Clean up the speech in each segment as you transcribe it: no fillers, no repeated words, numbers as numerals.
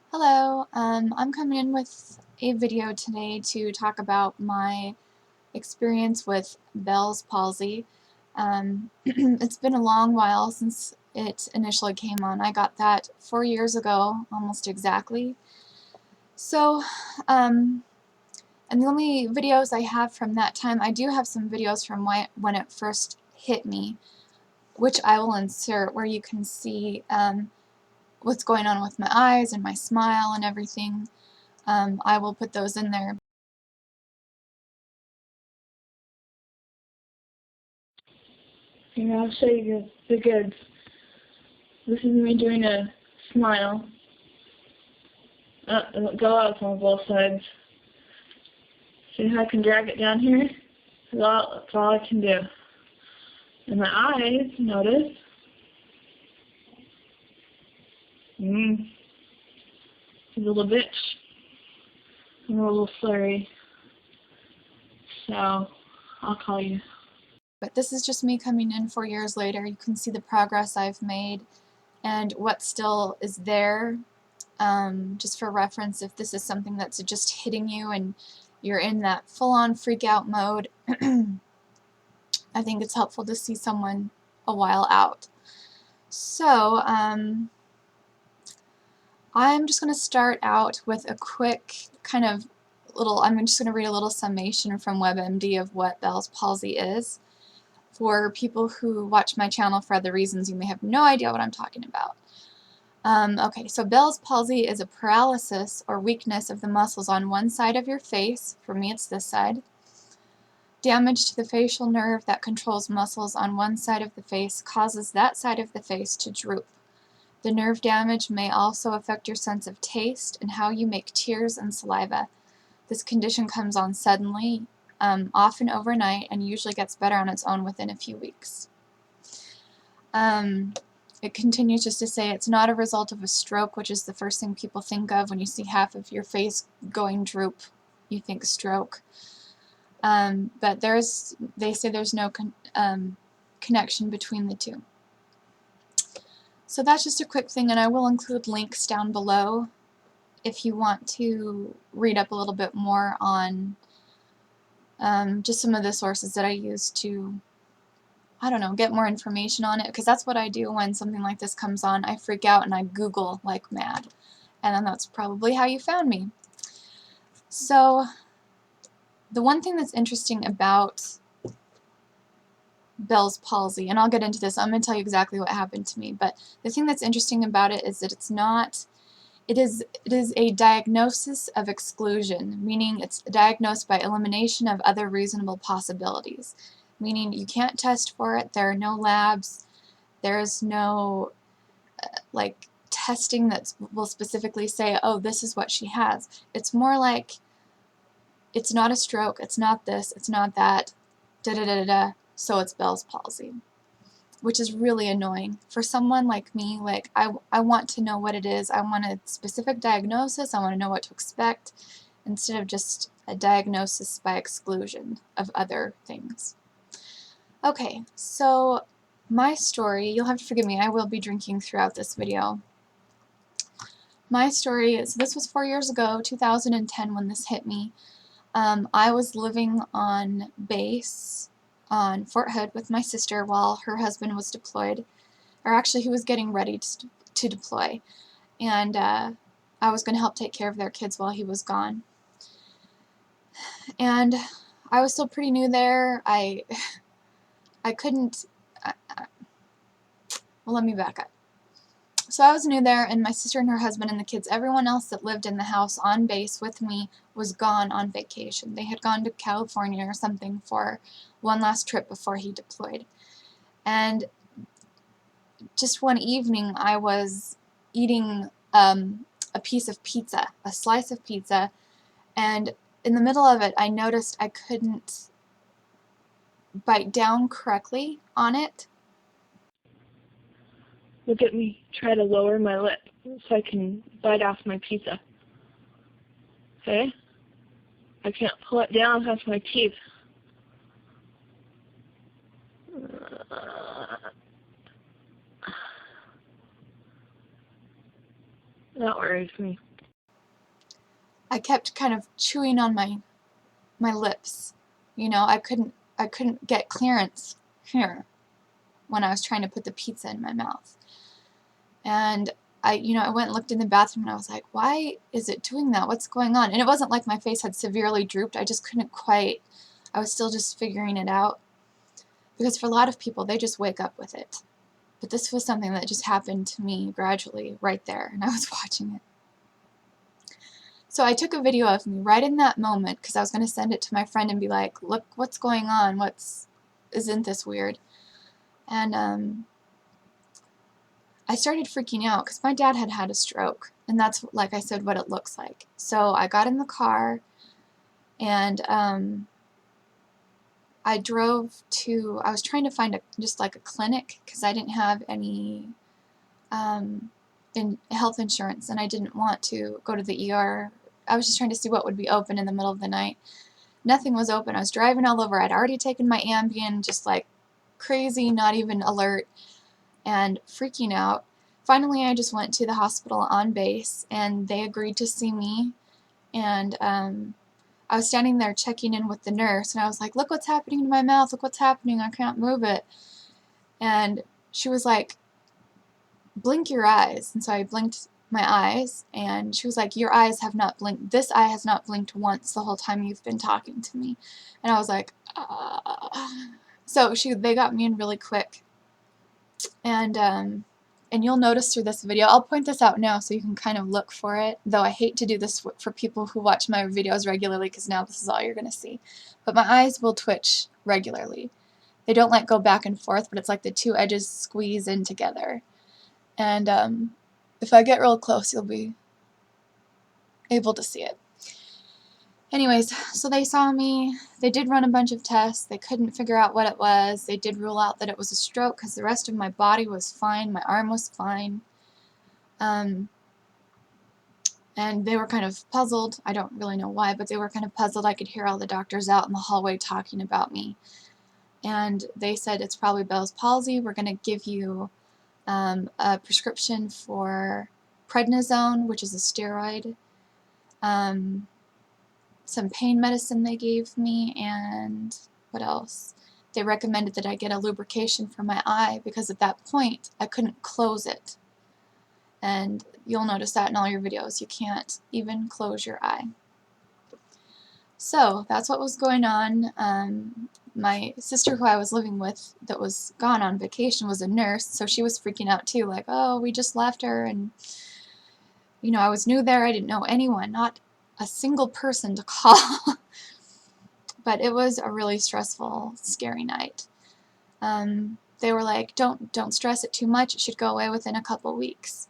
Hello, I'm coming in with a video today to talk about my experience with Bell's palsy. It's been a long while since it initially came on. I got that 4 years ago, almost exactly. So, and the only videos I have from that time, I do have some videos from when it first hit me, which I will insert where you can see what's going on with my eyes and my smile and everything. I will put those in there. Here, I'll show you the goods. This is me doing a smile. It'll go out on both sides. See how I can drag it down here? That's all I can do. And my eyes, notice. She's a little bitch. I'm a little slurry. So, I'll call you. But this is just me coming in 4 years later. You can see the progress I've made and what still is there. Just for reference, if this is something that's just hitting you and you're in that full-on freak-out mode, I think it's helpful to see someone a while out. So, I'm just going to start out with a quick kind of I'm just going to read a little summation from WebMD of what Bell's palsy is. For people who watch my channel for other reasons, you may have no idea what I'm talking about. Okay, so Bell's palsy is a paralysis or weakness of the muscles on one side of your face. For me, it's this side. Damage to the facial nerve that controls muscles on one side of the face causes that side of the face to droop. The nerve damage may also affect your sense of taste and how you make tears and saliva. This condition comes on suddenly, often overnight, and usually gets better on its own within a few weeks. It continues just to say it's not a result of a stroke, which is the first thing people think of when you see half of your face going droop. You think stroke. But they say there's no connection between the two. So that's just a quick thing, and I will include links down below if you want to read up a little bit more on just some of the sources that I use to, I don't know, get more information on it, because that's what I do when something like this comes on. I freak out and I Google like mad, and then that's probably how you found me. So the one thing that's interesting about Bell's palsy, and I'll get into this, I'm going to tell you exactly what happened to me, but the thing that's interesting about it is that it is a diagnosis of exclusion, meaning it's diagnosed by elimination of other reasonable possibilities, meaning you can't test for it, there are no labs, there's no like testing that will specifically say, oh, this is what she has. It's more like, it's not a stroke, it's not this, it's not that, da-da-da-da-da, so it's Bell's palsy, which is really annoying. For someone like me, like I want to know what it is. I want a specific diagnosis. I want to know what to expect instead of just a diagnosis by exclusion of other things. Okay, so my story, you'll have to forgive me, I will be drinking throughout this video. My story is, this was 4 years ago, 2010, when this hit me. I was living on base on Fort Hood with my sister while her husband was deployed, or actually he was getting ready to deploy, and I was going to help take care of their kids while he was gone. And I was still pretty new there. I couldn't, well, let me back up. So I was new there, and my sister and her husband and the kids, everyone else that lived in the house on base with me was gone on vacation. They had gone to California or something for one last trip before he deployed. And just one evening I was eating a piece of pizza, a slice of pizza, and in the middle of it I noticed I couldn't bite down correctly on it. Look at me try to lower my lip so I can bite off my pizza. Okay? I can't pull it down past my teeth. That worries me. I kept kind of chewing on my lips. You know, I couldn't get clearance here when I was trying to put the pizza in my mouth. And I went and looked in the bathroom and I was like, why is it doing that? What's going on? And it wasn't like my face had severely drooped. I just couldn't quite, I was still just figuring it out. Because for a lot of people, they just wake up with it. But this was something that just happened to me gradually right there, and I was watching it. So I took a video of me right in that moment because I was going to send it to my friend and be like, look, what's going on? Isn't this weird? And I started freaking out because my dad had had a stroke, and that's, like I said, what it looks like. So I got in the car, and I was trying to find just like a clinic because I didn't have any in health insurance, and I didn't want to go to the ER. I was just trying to see what would be open in the middle of the night. Nothing was open. I was driving all over. I'd already taken my Ambien, just like crazy, not even alert, and freaking out. Finally, I just went to the hospital on base, and they agreed to see me. And I was standing there checking in with the nurse, and I was like, look what's happening to my mouth. Look what's happening. I can't move it. And she was like, blink your eyes. And so I blinked my eyes, and she was like, your eyes have not blinked. This eye has not blinked once the whole time you've been talking to me. And I was like, So they got me in really quick. And you'll notice through this video, I'll point this out now so you can kind of look for it, though I hate to do this for people who watch my videos regularly because now this is all you're going to see. But my eyes will twitch regularly. They don't like go back and forth, but it's like the two edges squeeze in together. And if I get real close, you'll be able to see it. Anyways, so they saw me. They did run a bunch of tests. They couldn't figure out what it was. They did rule out that it was a stroke because the rest of my body was fine. My arm was fine. And they were kind of puzzled. I don't really know why, but they were kind of puzzled. I could hear all the doctors out in the hallway talking about me. And they said, it's probably Bell's palsy. We're going to give you a prescription for prednisone, which is a steroid, some pain medicine they gave me, and what else? They recommended that I get a lubrication for my eye because at that point I couldn't close it. And you'll notice that in all your videos. You can't even close your eye. So that's what was going on. My sister who I was living with that was gone on vacation was a nurse, so she was freaking out too, like, oh, we just left her, and I was new there, I didn't know anyone, not a single person to call. But it was a really stressful, scary night. They were like, don't stress it too much, it should go away within a couple weeks.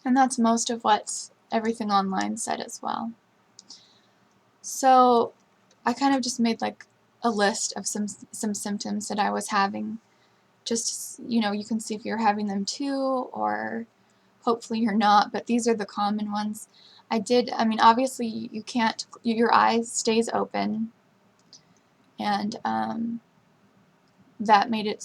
And that's most of what everything online said as well. So I kind of just made like a list of some symptoms that I was having. Just, you can see if you're having them too, or hopefully you're not, but these are the common ones. Obviously you can't, your eyes stays open, and that made it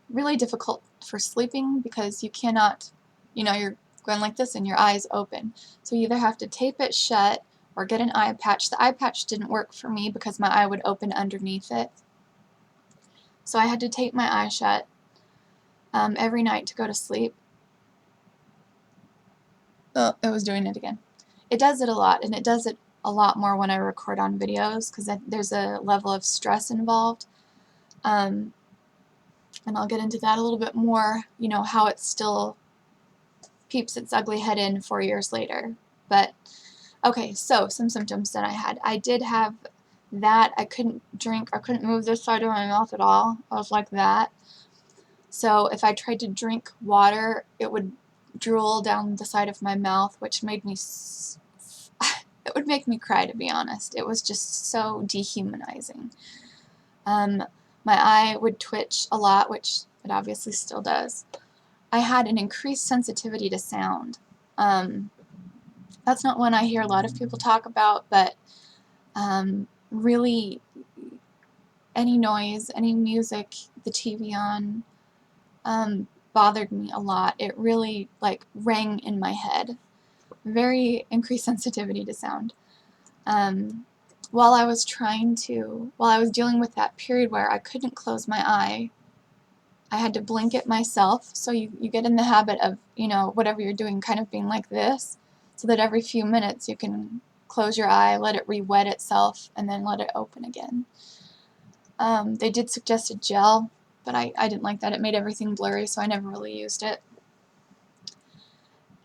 really difficult for sleeping because you cannot, you're going like this and your eyes open. So you either have to tape it shut or get an eye patch. The eye patch didn't work for me because my eye would open underneath it. So I had to tape my eye shut every night to go to sleep. Oh, it was doing it again. It does it a lot, and it does it a lot more when I record on videos because there's a level of stress involved. And I'll get into that a little bit more, how it still peeps its ugly head in 4 years later. But, okay, so some symptoms that I had. I did have that. I couldn't drink, I couldn't move this side of my mouth at all. I was like that. So if I tried to drink water, it would drool down the side of my mouth, which made me, it would make me cry, to be honest. It was just so dehumanizing. My eye would twitch a lot, which it obviously still does. I had an increased sensitivity to sound. That's not one I hear a lot of people talk about, but really any noise, any music, the TV on, bothered me a lot. It really rang in my head very increased sensitivity to sound. While I was dealing with that period where I couldn't close my eye, I had to blink it myself. So you get in the habit of, whatever you're doing kind of being like this, so that every few minutes you can close your eye, let it re-wet itself, and then let it open again. They did suggest a gel, but I didn't like that. It made everything blurry, so I never really used it.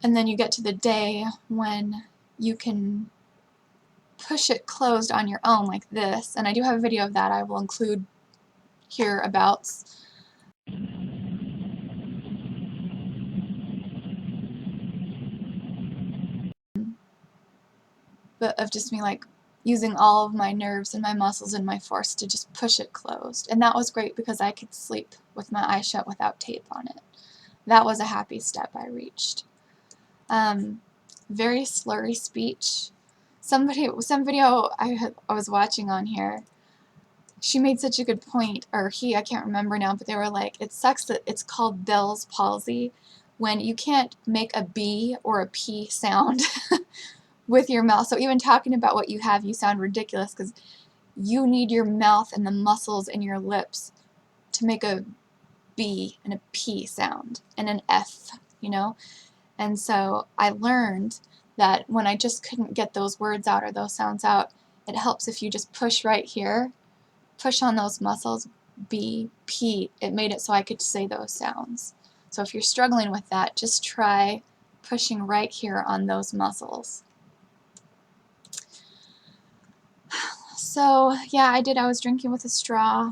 And then you get to the day when you can push it closed on your own like this, and I do have a video of that I will include hereabouts. But of just me like using all of my nerves and my muscles and my force to just push it closed. And that was great because I could sleep with my eyes shut without tape on it. That was a happy step I reached. Very slurry speech. Some video I was watching on here, she made such a good point, or he, I can't remember now, but they were like, it sucks that it's called Bell's palsy when you can't make a B or a P sound with your mouth. So even talking about what you have, you sound ridiculous because you need your mouth and the muscles in your lips to make a B and a P sound and an F, And so I learned that when I just couldn't get those words out or those sounds out, it helps if you just push right here, push on those muscles, B, P. It made it so I could say those sounds. So if you're struggling with that, just try pushing right here on those muscles. So yeah, I was drinking with a straw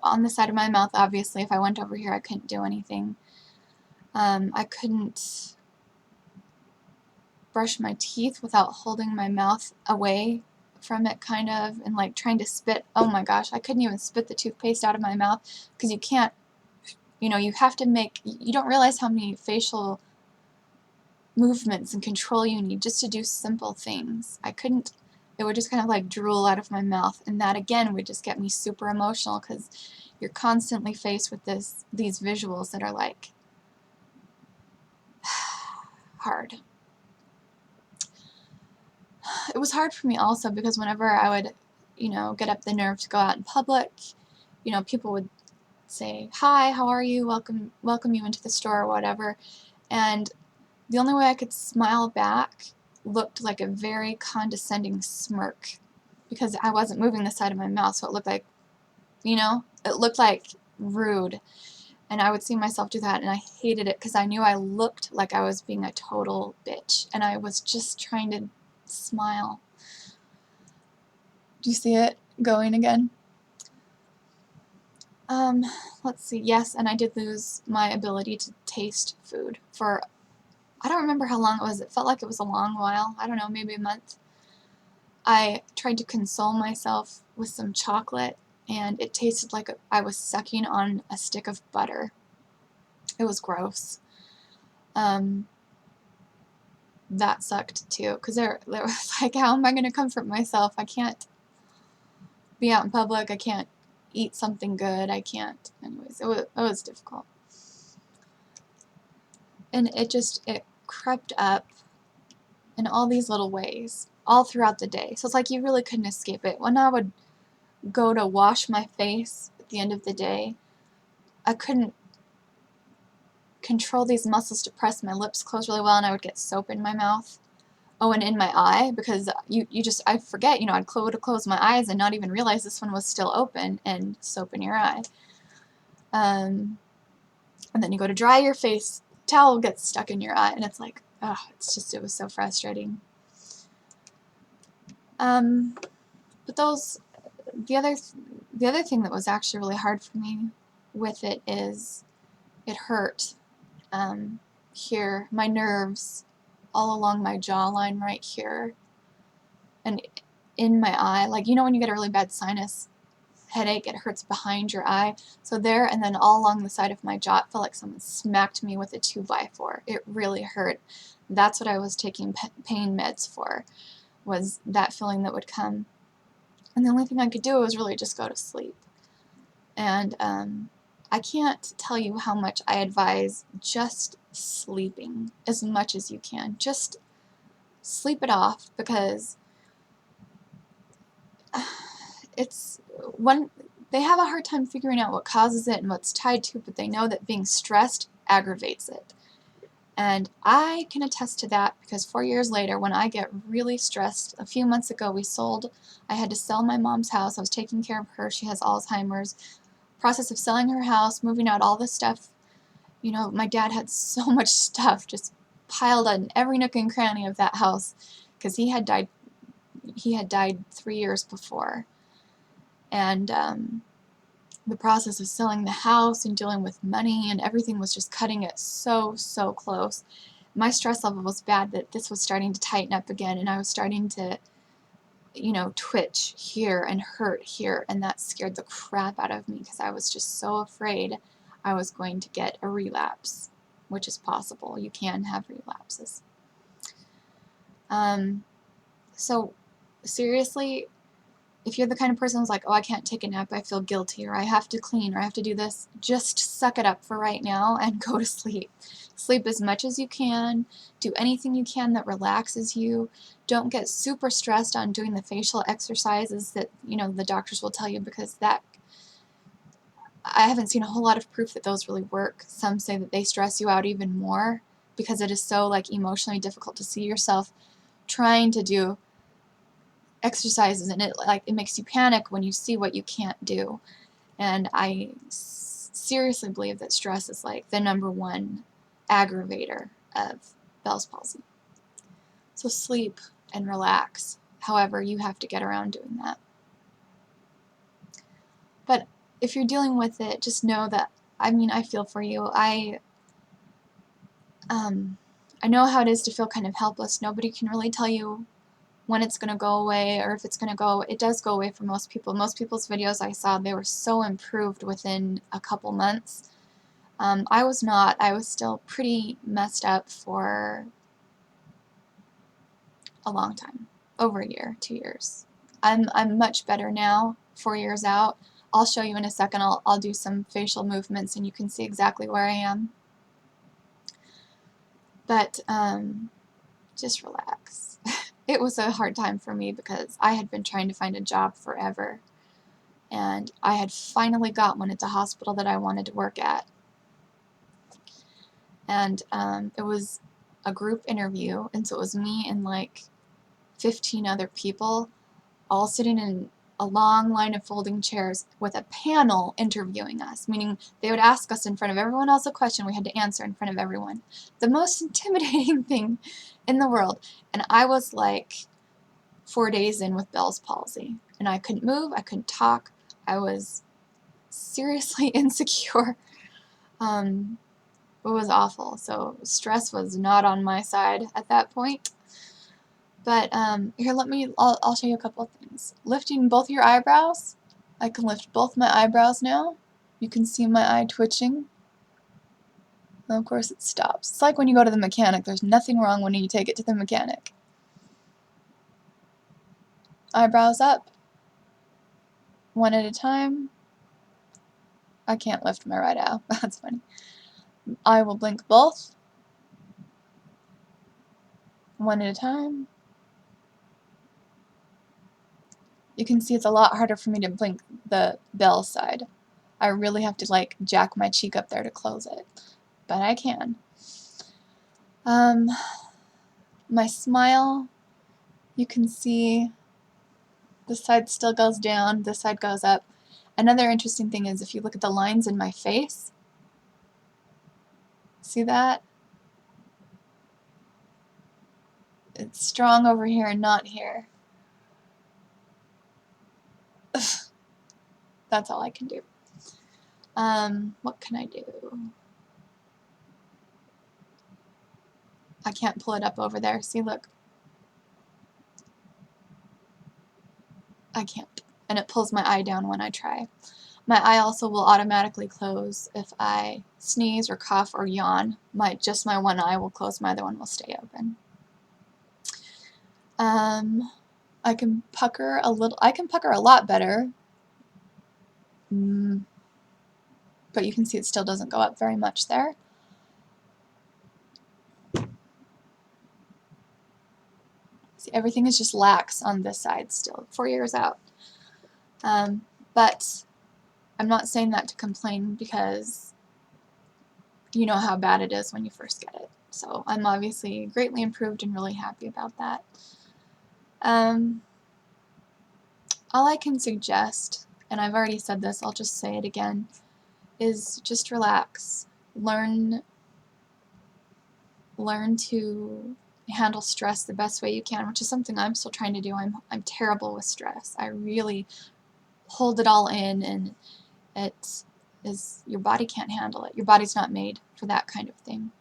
on the side of my mouth. Obviously, if I went over here, I couldn't do anything. I couldn't brush my teeth without holding my mouth away from it, kind of, and like trying to spit. Oh my gosh, I couldn't even spit the toothpaste out of my mouth because you can't, you have to you don't realize how many facial movements and control you need just to do simple things. I couldn't, it would just kind of like drool out of my mouth, and that again would just get me super emotional because you're constantly faced with these visuals that are like hard. It was hard for me also because whenever I would, get up the nerve to go out in public, people would say, "Hi, how are you? Welcome you into the store," or whatever. And the only way I could smile back looked like a very condescending smirk because I wasn't moving the side of my mouth, so it looked like, it looked like rude. And I would see myself do that, and I hated it because I knew I looked like I was being a total bitch, and I was just trying to smile. Do you see it going again? Let's see. Yes, and I did lose my ability to taste food for, I don't remember how long it was. It felt like it was a long while. I don't know, maybe a month. I tried to console myself with some chocolate, and it tasted like I was sucking on a stick of butter. It was gross. That sucked too, because there was like, how am I going to comfort myself? I can't be out in public. I can't eat something good. I can't. Anyways, it was difficult. And it crept up in all these little ways all throughout the day. So it's like you really couldn't escape it. When I would go to wash my face at the end of the day, I couldn't control these muscles to press my lips closed really well, and I would get soap in my mouth. Oh, and in my eye, because I forget, I'd close my eyes and not even realize this one was still open and soap in your eye. And then you go to dry your face, towel gets stuck in your eye, and it's like, oh, it was so frustrating. But the other thing that was actually really hard for me with it is it hurt. Here, my nerves all along my jawline right here and in my eye, like when you get a really bad sinus headache, it hurts behind your eye, so there, and then all along the side of my jaw, it felt like someone smacked me with a 2x4. It really hurt. That's what I was taking pain meds for, was that feeling that would come, and the only thing I could do was really just go to sleep. And I can't tell you how much I advise just sleeping as much as you can. Just sleep it off, because it's one, they have a hard time figuring out what causes it and what's tied to it, but they know that being stressed aggravates it. And I can attest to that, because 4 years later, when I get really stressed, a few months ago I had to sell my mom's house. I was taking care of her. She has Alzheimer's. Process of selling her house, moving out all this stuff. You know, my dad had so much stuff just piled in every nook and cranny of that house, because he had died 3 years before. And the process of selling the house and dealing with money and everything was just cutting it so close. My stress level was bad that this was starting to tighten up again, and I was starting to, you know, twitch here and hurt here, and that scared the crap out of me, because I was just so afraid I was going to get a relapse, which is possible. You can have relapses. So seriously, if you're the kind of person who's like, oh, I can't take a nap, I feel guilty, or I have to clean, or I have to do this, just suck it up for right now and go to sleep. Sleep as much as you can. Do anything you can that relaxes you. Don't get super stressed on doing the facial exercises that, you know, the doctors will tell you, because that, I haven't seen a whole lot of proof that those really work. Some say that they stress you out even more, because it is so, like, emotionally difficult to see yourself trying to do exercises, and it makes you panic when you see what you can't do. And I seriously believe that stress is like the #1 aggravator of Bell's palsy. So sleep and relax. However, you have to get around doing that. But if you're dealing with it, just know that, I mean, I feel for you. I know how it is to feel kind of helpless. Nobody can really tell you when it's going to go away, or if it's going to go. It does go away for most people. Most people's videos I saw, they were so improved within a couple months. I was not. I was still pretty messed up for a long time. Over a year, 2 years. I'm much better now, 4 years out. I'll show you in a second. I'll do some facial movements and you can see exactly where I am. But just relax. It was a hard time for me, because I had been trying to find a job forever, and I had finally got one at the hospital that I wanted to work at. And it was a group interview, and so it was me and like 15 other people, all sitting in a long line of folding chairs with a panel interviewing us, meaning they would ask us in front of everyone else a question we had to answer in front of everyone. The most intimidating thing in the world. And I was like 4 days in with Bell's palsy, and I couldn't move, I couldn't talk, I was seriously insecure. It was awful. So stress was not on my side at that point. But here, I'll show you a couple of things. Lifting both your eyebrows. I can lift both my eyebrows now. You can see my eye twitching. And of course it stops. It's like when you go to the mechanic. There's nothing wrong when you take it to the mechanic. Eyebrows up. One at a time. I can't lift my right eye. That's funny. I will blink both. One at a time. You can see it's a lot harder for me to blink the Bell side. I really have to like jack my cheek up there to close it. But I can. My smile, you can see this side still goes down, this side goes up. Another interesting thing is if you look at the lines in my face, see that? It's strong over here and not here. That's all I can do. What can I do? I can't pull it up over there. See, look. I can't. And it pulls my eye down when I try. My eye also will automatically close if I sneeze or cough or yawn. Just my one eye will close, my other one will stay open. I can pucker a little. I can pucker a lot better. But you can see it still doesn't go up very much there. everything is just lax on this side still, 4 years out. But I'm not saying that to complain, because you know how bad it is when you first get it. So I'm obviously greatly improved and really happy about that. All I can suggest, and I've already said this, I'll just say it again, is just relax. Learn to handle stress the best way you can, which is something I'm still trying to do. I'm terrible with stress. I really hold it all in, and your body can't handle it. Your body's not made for that kind of thing.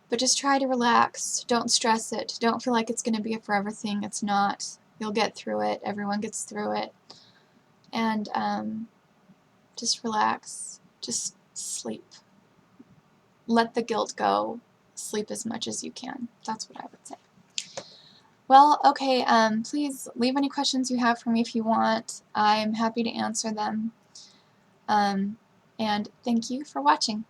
But just try to relax. Don't stress it. Don't feel like it's going to be a forever thing. It's not. You'll get through it. Everyone gets through it. And just relax. Just sleep. Let the guilt go. Sleep as much as you can. That's what I would say. Well, okay, please leave any questions you have for me if you want. I'm happy to answer them. And thank you for watching.